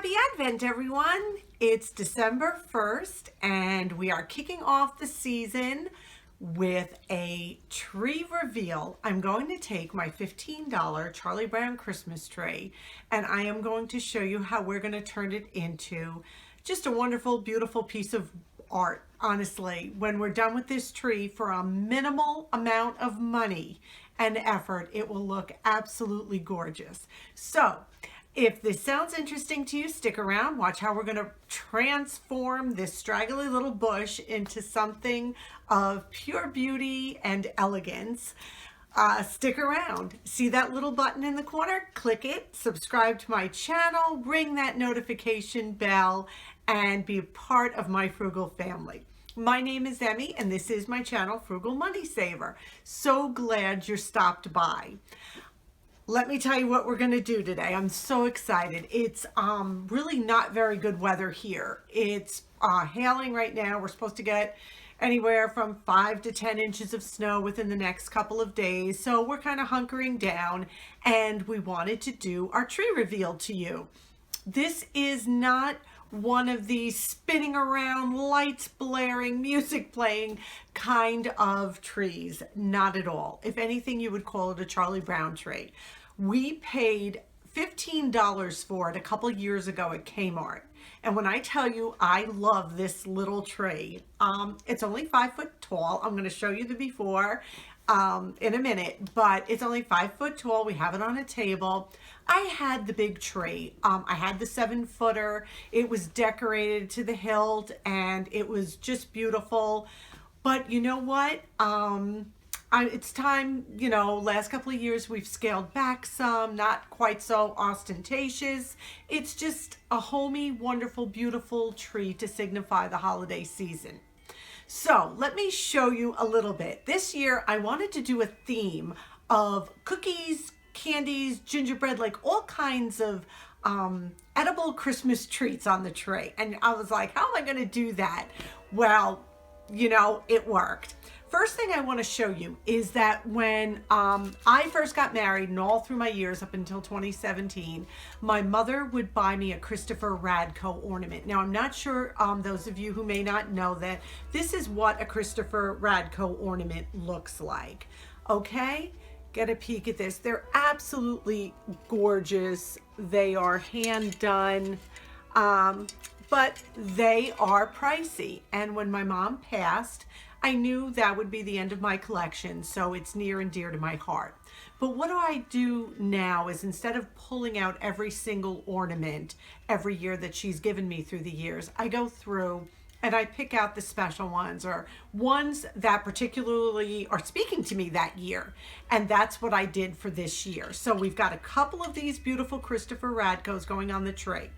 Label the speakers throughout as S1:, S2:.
S1: Happy Advent, everyone. It's December 1st, and we are kicking off the season with a tree reveal. I'm going to take my $15 Charlie Brown Christmas tree, and I am going to show you how we're going to turn it into just a wonderful, beautiful piece of art. Honestly, when we're done with this tree, for a minimal amount of money and effort, it will look absolutely gorgeous. So, if this sounds interesting to you, stick around. Watch how we're going to transform this straggly little bush into something of pure beauty and elegance. Stick around. See that little button in the corner? Click it, subscribe to my channel, ring that notification bell, and be a part of my Frugal family. My name is Emmy, and this is my channel, Frugal Money Saver. So glad you stopped by. Let me tell you what we're going to do today. I'm so excited. It's really not very good weather here. It's hailing right now. We're supposed to get anywhere from 5 to 10 inches of snow within the next couple of days. So we're kind of hunkering down, and we wanted to do our tree reveal to you. This is not one of these spinning around, lights blaring, music playing kind of trees. Not at all. If anything, you would call it a Charlie Brown tree. We paid $15 for it a couple years ago at Kmart. And when I tell you I love this little tree, it's only 5 foot tall. I'm going to show you the before in a minute, but it's only 5 foot tall. We have it on a table. I had the big tree. I had the 7-footer. It was decorated to the hilt, and it was just beautiful. But you know what? It's time, last couple of years we've scaled back some, not quite so ostentatious. It's just a homey, wonderful, beautiful tree to signify the holiday season. So let me show you a little bit. This year I wanted to do a theme of cookies, candies, gingerbread, like all kinds of edible Christmas treats on the tree. And I was like, how am I going to do that? Well, it worked. First thing I want to show you is that when I first got married, and all through my years up until 2017, my mother would buy me a Christopher Radko ornament. Now, I'm not sure, those of you who may not know that, this is what a Christopher Radko ornament looks like. Okay? Get a peek at this. They're absolutely gorgeous. They are hand done, but they are pricey. And when my mom passed, I knew that would be the end of my collection, so it's near and dear to my heart. But what I do now is, instead of pulling out every single ornament every year that she's given me through the years, I go through and I pick out the special ones, or ones that particularly are speaking to me that year. And that's what I did for this year. So we've got a couple of these beautiful Christopher Radkos going on the tree.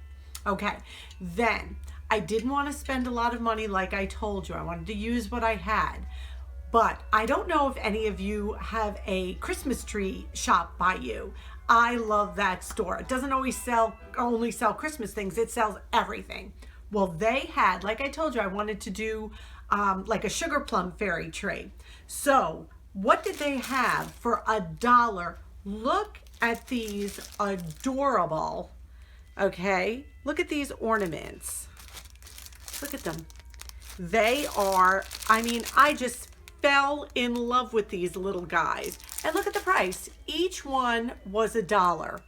S1: Okay, then I didn't want to spend a lot of money like I told you. I wanted to use what I had. But I don't know if any of you have a Christmas tree shop by you. I love that store. It doesn't always only sell Christmas things. It sells everything. Well, they had, like I told you, I wanted to do like a sugar plum fairy tree. So what did they have for $1? Look at these adorable, okay? Look at these ornaments. Look at them. They are, I just fell in love with these little guys. And look at the price. Each one was $1.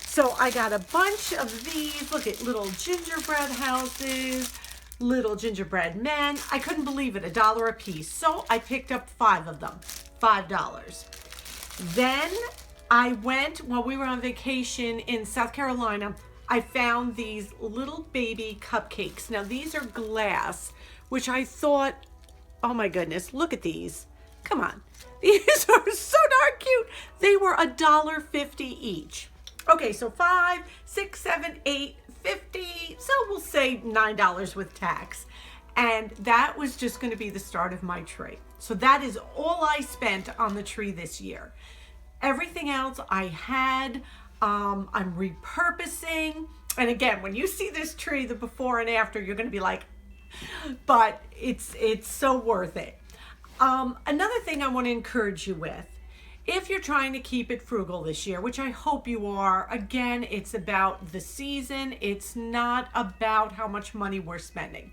S1: So I got a bunch of these. Look at little gingerbread houses, little gingerbread men. I couldn't believe it, $1 a piece. So I picked up 5 of them, $5. Then I went, while we were on vacation in South Carolina, I found these little baby cupcakes. Now these are glass, which I thought, oh my goodness, look at these. Come on. These are so darn cute. They were $1.50 each. Okay, so 5, 6, 7, 8, 50. So we'll say $9 with tax. And that was just going to be the start of my tree. So that is all I spent on the tree this year. Everything else I had, I'm repurposing. And again, when you see this tree, the before and after, you're going to be like, but it's so worth it. Another thing I want to encourage you with If you're trying to keep it frugal this year, which I hope you are, again, it's about the season. It's not about how much money we're spending.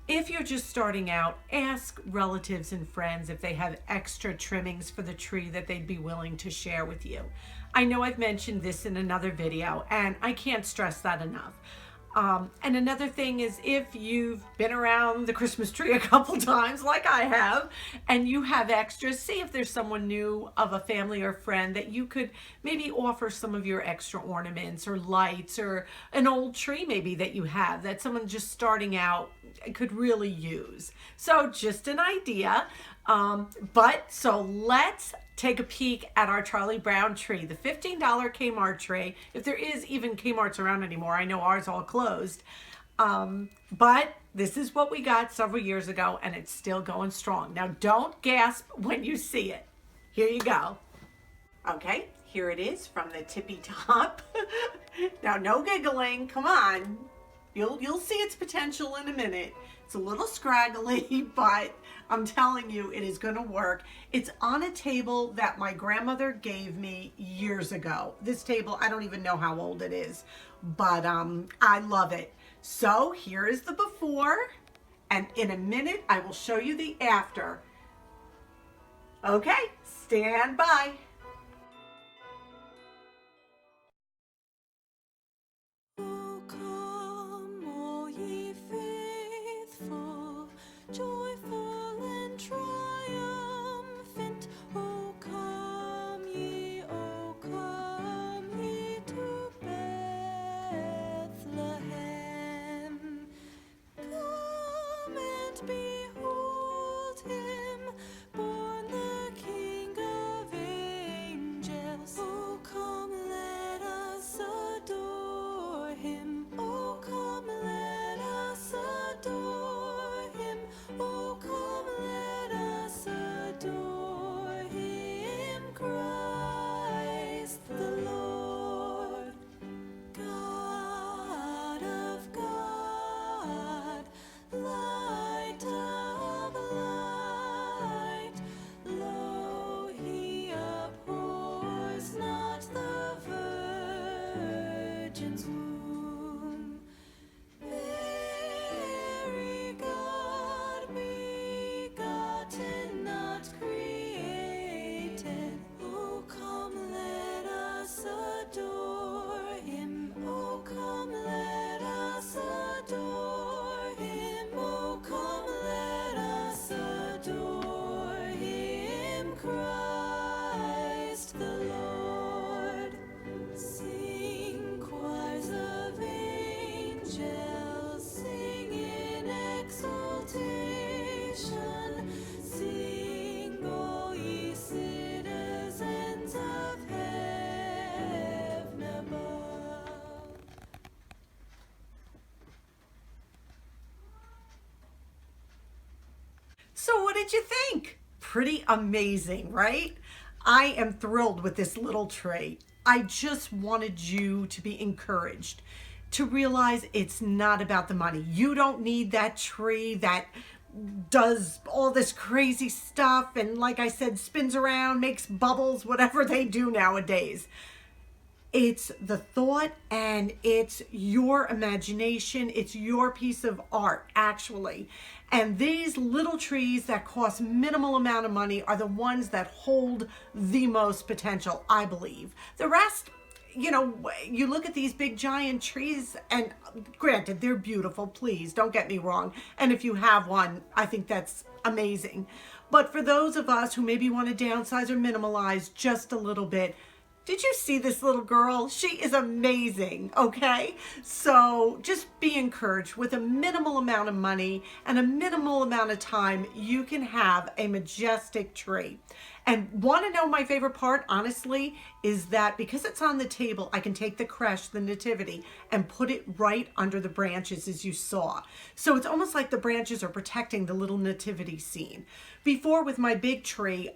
S1: If you're just starting out, ask relatives and friends if they have extra trimmings for the tree that they'd be willing to share with you. I know I've mentioned this in another video, and I can't stress that enough. And another thing is, if you've been around the Christmas tree a couple times like I have, and you have extras, see if there's someone new of a family or friend that you could maybe offer some of your extra ornaments or lights, or an old tree maybe that you have that someone just starting out could really use. So just an idea. So let's take a peek at our Charlie Brown tree, the $15 Kmart tree. If there is even Kmart's around anymore, I know ours all closed. But this is what we got several years ago, and it's still going strong. Now don't gasp when you see it. Here you go. Okay, here it is from the tippy top. Now no giggling, come on. You'll see its potential in a minute. It's a little scraggly, but I'm telling you, it is going to work. It's on a table that my grandmother gave me years ago. This table, I don't even know how old it is, but I love it. So here is the before, and in a minute, I will show you the after. Okay, stand by.
S2: Joyful and triumphant, O come ye to Bethlehem. Come and behold him, born the King of angels. O come, let us adore him. O come, let us adore him. Oh, come, let us adore him, Christ the Lord. God of God, light of light, lo, he abhors not the virgin's womb. Very God begotten, not created. Oh, come, let us adore him. Oh, come, let us adore him. Oh, come, let us adore him, Christ the Lord. Sing, choirs of angels, sing in exaltation. Sing, all ye citizens of heaven above.
S1: So what did you think? Pretty amazing, right? I am thrilled with this little tree. I just wanted you to be encouraged to realize it's not about the money. You don't need that tree that does all this crazy stuff and, like I said, spins around, makes bubbles, whatever they do nowadays. It's the thought, and it's your imagination. It's your piece of art, actually. And these little trees that cost minimal amount of money are the ones that hold the most potential, I believe. The rest, you know, you look at these big giant trees, and granted, they're beautiful, please don't get me wrong. And if you have one, I think that's amazing. But for those of us who maybe want to downsize or minimalize just a little bit, did you see this little girl? She is amazing, okay? So just be encouraged. With a minimal amount of money and a minimal amount of time, you can have a majestic tree. And want to know my favorite part, honestly, is that because it's on the table, I can take the creche, the nativity, and put it right under the branches, as you saw. So it's almost like the branches are protecting the little nativity scene. Before, with my big tree,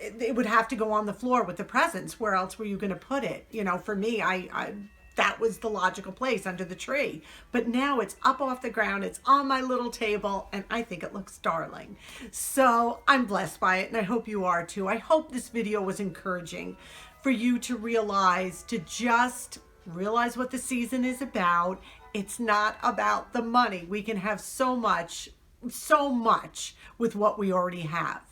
S1: it would have to go on the floor with the presents. Where else were you going to put it? You know, for me, I that was the logical place, under the tree. But now it's up off the ground, it's on my little table, and I think it looks darling. So I'm blessed by it, and I hope you are too. I hope this video was encouraging for you to just realize what the season is about. It's not about the money. We can have so much with what we already have.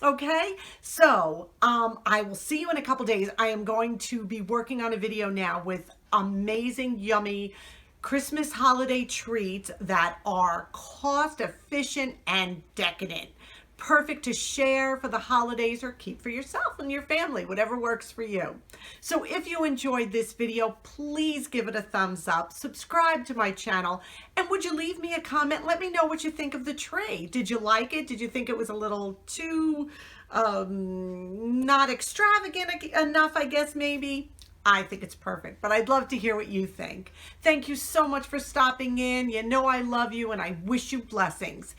S1: Okay, so I will see you in a couple days. I am going to be working on a video now with amazing, yummy Christmas holiday treats that are cost efficient and decadent. Perfect to share for the holidays or keep for yourself and your family, whatever works for you. So if you enjoyed this video, please give it a thumbs up, subscribe to my channel, and would you leave me a comment? Let me know what you think of the tray. Did you like it? Did you think it was a little too not extravagant enough, I guess, maybe? I think it's perfect, but I'd love to hear what you think. Thank you so much for stopping in. You know I love you, and I wish you blessings.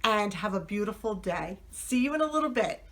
S1: And have a beautiful day. See you in a little bit.